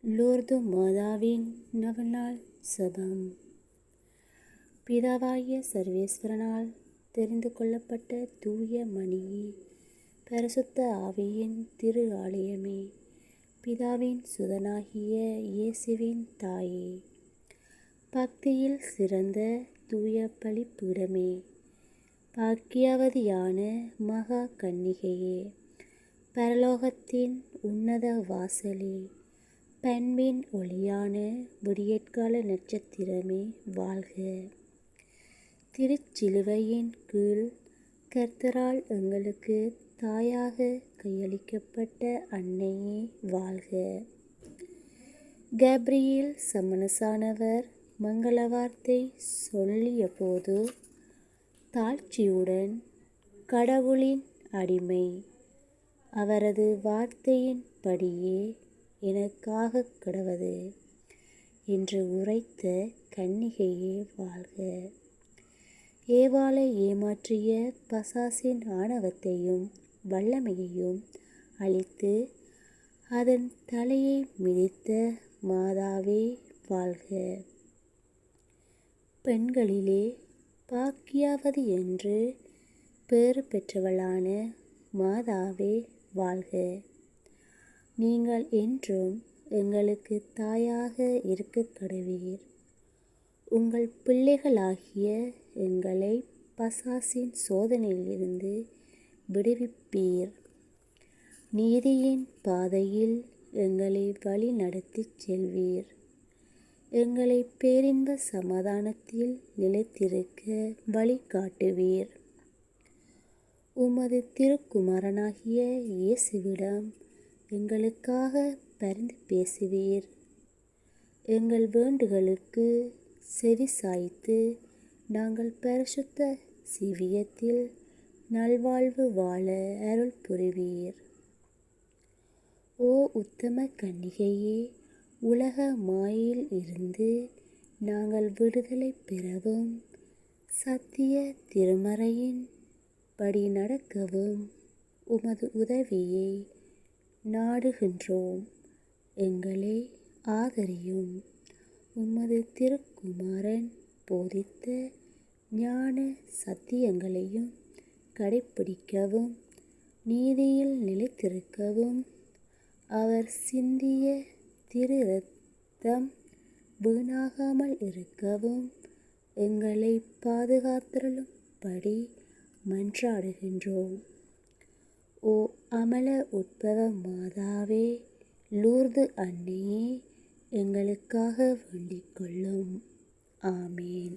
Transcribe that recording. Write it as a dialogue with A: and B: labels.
A: Lourdes மாதாவின் நவநாள் சபம். பிதாவாகிய சர்வேஸ்வரனால் தெரிந்து கொள்ளப்பட்ட தூய மணியே, பரிசுத்த ஆவியின் திரு ஆலயமே, பிதாவின் சுதனாகிய இயேசுவின் தாயே, பக்தியில் சிறந்த தூய பலிப்பீடமே, பாக்கியவதியான மகா கன்னிகையே, பரலோகத்தின் உன்னத வாசலே, பண்பின் ஒளியான விடியற்கால நட்சத்திரமே வாழ்க. திருச்சிலுவையின் கீழ் கர்த்தரால் எங்களுக்கு தாயாக கையளிக்கப்பட்ட அன்னையே வாழ்க. கேப்ரியேல் சம்மனசானவர் மங்கள வார்த்தை சொல்லிய போது தாழ்ச்சியுடன், கடவுளின் அடிமை, அவரது வார்த்தையின் படியே எனக்காக கடவது என்று உரைத்த கன்னிகையே வாழ்க. ஏவாளை ஏமாற்றிய பசாசின் ஆணவத்தையும் வல்லமையையும் அழித்து அதன் தலையை மிதித்த மாதாவே வாழ்க. பெண்களிலே பாக்கியவதி என்று பேறு பெற்றவளான மாதாவே வாழ்க. நீங்கள் என்றும் எங்களுக்கு தாயாக இருக்க கடவீர். உங்கள் பிள்ளைகளாகிய எங்களை பசாசின் சோதனையிலிருந்து விடுவிப்பீர். நீதியின் பாதையில் எங்களை வழி நடத்திச் செல்வீர். எங்களை பேரின்ப சமாதானத்தில் நிலைத்திருக்க வழி காட்டுவீர். உமது திருக்குமாரனாகிய இயேசுவிடம் எங்களுக்காக பரிந்து பேசுவீர். எங்கள் வேண்டுதலுக்கு செவி சாய்த்து நாங்கள் பரிசுத்த சிவியத்தில் நல்வாழ்வு வாழ அருள் புரிவீர். ஓ உத்தம கன்னிகையே, உலக மாயில் இருந்து நாங்கள் விடுதலை பெறவும் சத்திய திருமறையின் படி நடக்கவும் உமது உதவியை நாடுகின்றோம். எங்களை ஆதரியும். உமது திருக்குமாரன் போதித்த ஞான சத்தியங்களையும் கடைப்பிடிக்கவும், நீதியில் நிலைத்திருக்கவும், அவர் சிந்திய திரு இரத்தம் வீணாகாமல் இருக்கவும் எங்களை பாதுகாத்தருளும்படி மன்றாடுகின்றோம். ஓ அமல உட்பவ மாதாவே, லூர்து அன்னையே, எங்களுக்காக வேண்டிக் கொள்ளும். ஆமேன்.